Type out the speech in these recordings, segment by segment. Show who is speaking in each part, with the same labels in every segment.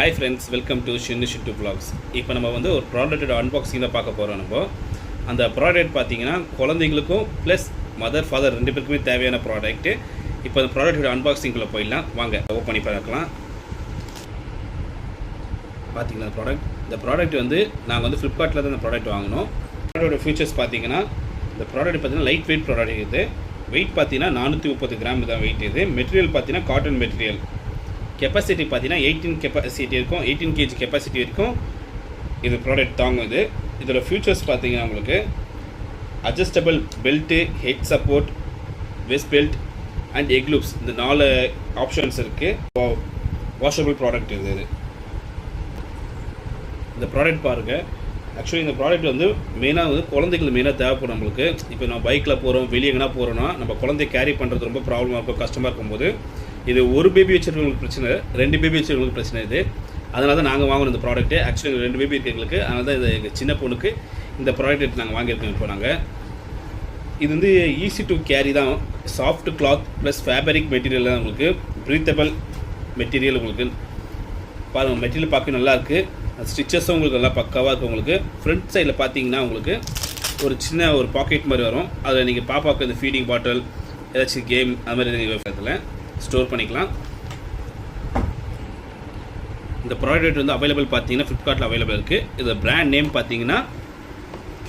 Speaker 1: Hi friends, welcome to Shinnu Shintu Vlogs. இப்போ நம்ம வந்து ஒரு ப்ராடக்ட்டோட அன்பாக்சிங் தான் பார்க்க போகிறோம். நம்ம அந்த ப்ராடக்ட் பார்த்தீங்கன்னா குழந்தைங்களுக்கும் ப்ளஸ் மதர் ஃபாதர் ரெண்டு பேருக்குமே தேவையான ப்ராடக்ட்டு. இப்போ அந்த ப்ராடக்ட்டோட அன்பாக்சிங்குள்ளே போயிடலாம் வாங்க, ஓப்பன் பண்ணி பார்க்கலாம். பார்த்தீங்கன்னா இந்த ப்ராடக்ட் வந்து நாங்கள் வந்து ஃப்ளிப்கார்ட்டில் தான் இந்த ப்ராடக்ட் வாங்கினோம். ப்ராடக்டோட ஃபீச்சர்ஸ் பார்த்தீங்கன்னா இந்த ப்ராடக்ட் பார்த்தீங்கன்னா லைட் வெயிட் ப்ராடக்ட். இது வெயிட் பார்த்தீங்கன்னா 430 கிராம் தான் வெயிட். இது மெட்டீரியல் பார்த்தீங்கன்னா காட்டன் மெட்டீரியல். கெப்பாசிட்டி பார்த்தீங்கன்னா 18 கெப்பாசிட்டி இருக்கும், 18 kg கெப்பாசிட்டி இருக்கும். இது ப்ராடக்ட் தாங்கும். இதோட ஃபியூச்சர்ஸ் பார்த்தீங்கன்னா உங்களுக்கு adjustable belt, head support, west belt and egg loops, இந்த 4 ஆப்ஷன்ஸ் இருக்குது. வாஷபிள் ப்ராடக்ட் இது. இந்த ப்ராடக்ட் பாருங்கள். ஆக்சுவலி இந்த ப்ராடக்ட் வந்து மெயினாக வந்து குழந்தைகள் மெயினாக தேவைப்படும் நம்மளுக்கு. இப்போ நம்ம பைக்கில் போகிறோம், வெளியே எங்கன்னா போகிறோன்னா நம்ம குழந்தைய கேரி பண்ணுறது ரொம்ப ப்ராப்ளமாக இருக்கும், கஷ்டமாக இருக்கும்போது இது ஒரு பேபி வச்சுருக்கவங்களுக்கு பிரச்சனை, 2 பேபி வச்சுருக்கவங்களுக்கு பிரச்சனை. இது அதனால தான் நாங்கள் வாங்கணும் இந்த ப்ராடக்ட்டு. ஆக்சுவலி 2 பேபி இருக்கிறவங்களுக்கு, அதனால தான் இது எங்கள் சின்ன பொண்ணுக்கு இந்த ப்ராடக்ட் எடுத்து நாங்கள் வாங்கியிருக்கோம். இப்போ நாங்கள் இது வந்து ஈஸி டு கேரி தான். Soft cloth plus fabric material தான் உங்களுக்கு. ப்ரீத்தபிள் மெட்டீரியல் உங்களுக்கு. பாருங்கள், மெட்டீரியல் பார்க்க நல்லாயிருக்கு. ஸ்டிச்சஸும் உங்களுக்கு நல்லா பக்காவாக இருக்குது. உங்களுக்கு ஃப்ரண்ட் சைடில் பார்த்தீங்கன்னா உங்களுக்கு ஒரு சின்ன ஒரு பாக்கெட் மாதிரி வரும். அதில் நீங்கள் பாப்பாவுக்கு இந்த ஃபீடிங் பாட்டில், ஏதாச்சும் கேம் அது மாதிரி நீங்கள் இடத்துல ஸ்டோர் பண்ணிக்கலாம். இந்த ப்ராடக்ட் வந்து அவைலபிள் பார்த்தீங்கன்னா ஃப்ளிப்கார்ட்டில் அவைலபிள் இருக்குது. இது பிராண்ட் நேம் பார்த்தீங்கன்னா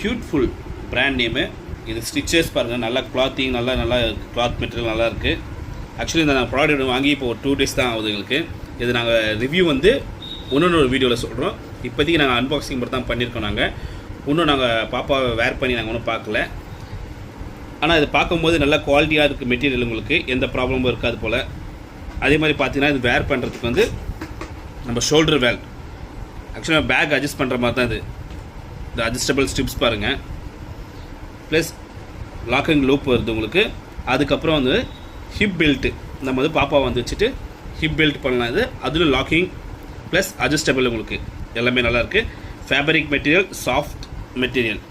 Speaker 1: க்யூட்ஃபுல் பிராண்ட் நேமு. இது ஸ்டிச்சஸ் பாருங்கள், நல்லா கிளாத்திங், நல்லா கிளாத் மெட்டீரியல் நல்லா இருக்குது. ஆக்சுவலி இந்த நான் ப்ராடக்ட் வாங்கி இப்போ ஒரு 2 days தான் ஆகுது எங்களுக்கு. இது நாங்கள் ரிவ்யூ வந்து இன்னொன்று வீடியோவில் சொல்கிறோம். இப்போதைக்கு நாங்கள் அன்பாக்சிங் மட்டும் தான் பண்ணியிருக்கோம். இன்னும் நாங்கள் பாப்பாவை வேர் பண்ணி நாங்கள் ஒன்றும் பார்க்கல. ஆனால் இது பார்க்கும்போது நல்லா குவாலிட்டியாக இருக்குது மெட்டீரியல். உங்களுக்கு எந்த ப்ராப்ளமும் இருக்காது போல். அதே மாதிரி பார்த்தீங்கன்னா இது வேர் பண்ணுறதுக்கு வந்து நம்ம ஷோல்டர் வேல், ஆக்சுவலாக பேக் அட்ஜஸ்ட் பண்ணுற மாதிரி தான் இது. இந்த அட்ஜஸ்டபிள் ஸ்ட்ரிப்ஸ் பாருங்கள், ப்ளஸ் லாக்கிங் லூப் வருது உங்களுக்கு. அதுக்கப்புறம் வந்து ஹிப் பெல்ட்டு, நம்ம வந்து பாப்பாவை வந்து வச்சுட்டு ஹிப் பெல்ட் பண்ணலாம். இது அதில் லாக்கிங் ப்ளஸ் அட்ஜஸ்டபிள் உங்களுக்கு எல்லாமே நல்லாயிருக்கு. Fabric material, soft material.